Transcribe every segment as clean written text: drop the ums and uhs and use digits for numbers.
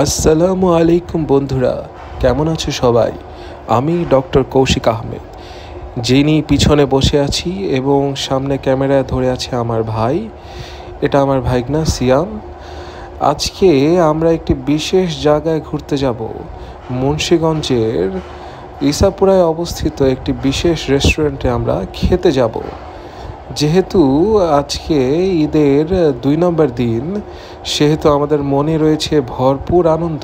আসসালামু আলাইকুম বন্ধুরা, কেমন আছো সবাই? আমি ডক্টর কৌশিক আহমেদ, যিনি পিছনে বসে আছি এবং সামনে ক্যামেরায় ধরে আছে আমার ভাই। এটা আমার ভাইগনা সিয়াম। আজকে আমরা একটি বিশেষ জায়গায় ঘুরতে যাব। মুন্সিগঞ্জের ইসাপুরায় অবস্থিত একটি বিশেষ রেস্টুরেন্টে আমরা খেতে যাব। যেহেতু আজকে ঈদের 2 নম্বর দিন, সেহেতু আমাদের মনে রয়েছে ভরপুর আনন্দ।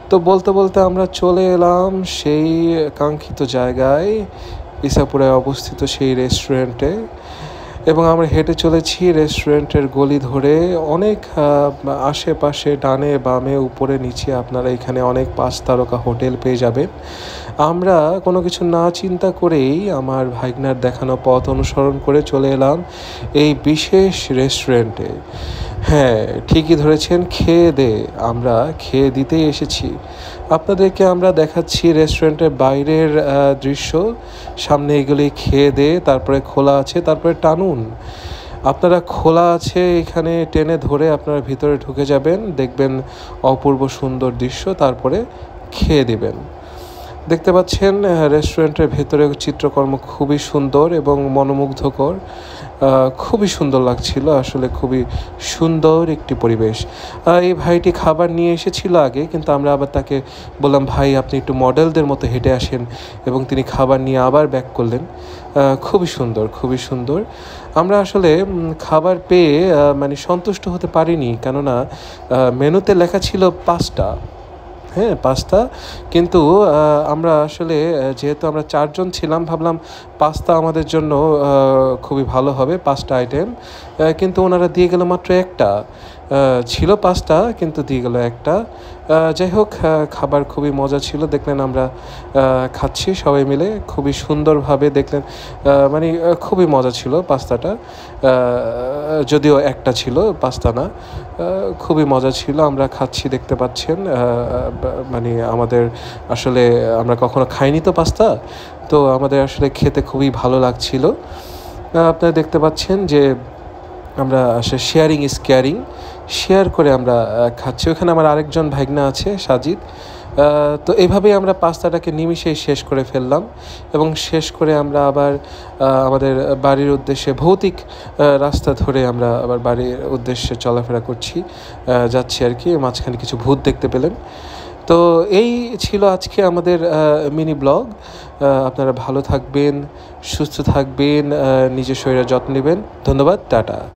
তো বলতে বলতে আমরা চলে এলাম সেই কাঙ্ক্ষিত জায়গায়, ইসাপুরায় অবস্থিত সেই রেস্টুরেন্টে, এবং আমরা হেঁটে চলেছি রেস্টুরেন্টের গলি ধরে। অনেক আশেপাশে ডানে বামে উপরে নিচে আপনারা এখানে অনেক 5 তারকা হোটেল পেয়ে যাবেন। আমরা কোনো কিছু না চিন্তা করেই আমার ভাইগনার দেখানো পথ অনুসরণ করে চলে এলাম এই বিশেষ রেস্টুরেন্টে। হ্যাঁ, ঠিকই ধরেছেন, আমরা খেয়ে দিতেই এসেছি। আপনাদেরকে আমরা দেখাচ্ছি রেস্টুরেন্টের বাইরের দৃশ্য। সামনে এগুলি খেয়ে তারপরে খোলা আছে, তারপরে টানুন। আপনারা খোলা আছে এখানে টেনে ধরে আপনারা ভিতরে ঢুকে যাবেন, দেখবেন অপূর্ব সুন্দর দৃশ্য, তারপরে খেয়ে দেবেন। দেখতে পাচ্ছেন রেস্টুরেন্টের ভেতরে চিত্রকর্ম খুবই সুন্দর এবং মনোমুগ্ধকর। খুবই সুন্দর লাগছিল, আসলে খুবই সুন্দর একটি পরিবেশ। এই ভাইটি খাবার নিয়ে এসেছিল আগে, কিন্তু আমরা আবার তাকে বললাম, ভাই আপনি একটু মডেলদের মতো হেঁটে আসেন, এবং তিনি খাবার নিয়ে আবার ব্যাক করলেন। খুবই সুন্দর, খুবই সুন্দর। আমরা আসলে খাবার পেয়ে সন্তুষ্ট হতে পারিনি, কেননা মেনুতে লেখা ছিল 5টা, হ্যাঁ 5টা, কিন্তু আমরা আসলে যেহেতু আমরা 4 জন ছিলাম, ভাবলাম পাস্তা আমাদের জন্য খুবই ভালো হবে, 5টা আইটেম, কিন্তু ওনারা দিয়ে গেল মাত্র একটা। ছিল 5টা, কিন্তু দিয়ে গেল একটা। যাই হোক, খাবার খুবই মজা ছিল। দেখলেন আমরা খাচ্ছি সবাই মিলে, খুবই সুন্দরভাবে দেখলেন। খুবই মজা ছিল পাস্তাটা, যদিও একটা ছিল, পাস্তা না। খুবই মজা ছিল, আমরা খাচ্ছি, দেখতে পাচ্ছেন। আমাদের আসলে আমরা কখনো খাইনি তো পাস্তা, তো আমাদের আসলে খেতে খুবই ভালো লাগছিল। আপনারা দেখতে পাচ্ছেন যে আমরা শেয়ারিং ইজ কেয়ারিং, শেয়ার করে আমরা খাচ্ছি। ওখানে আমার আরেকজন ভাইগনা আছে, সাজিদ। তো এইভাবেই আমরা পাস্তাটাকে নিমিষেই শেষ করে ফেললাম, এবং শেষ করে আমরা আবার আমাদের বাড়ির উদ্দেশ্যে ভৌতিক রাস্তা ধরে আমরা আবার বাড়ির উদ্দেশ্যে চলাফেরা যাচ্ছি আর কি। মাঝখানে কিছু ভূত দেখতে পেলেন। তো এই ছিল আজকে আমাদের মিনি ব্লগ। আপনারা ভালো থাকবেন, সুস্থ থাকবেন, নিজের শরীরের যত্ন নেবেন। ধন্যবাদ, টাটা।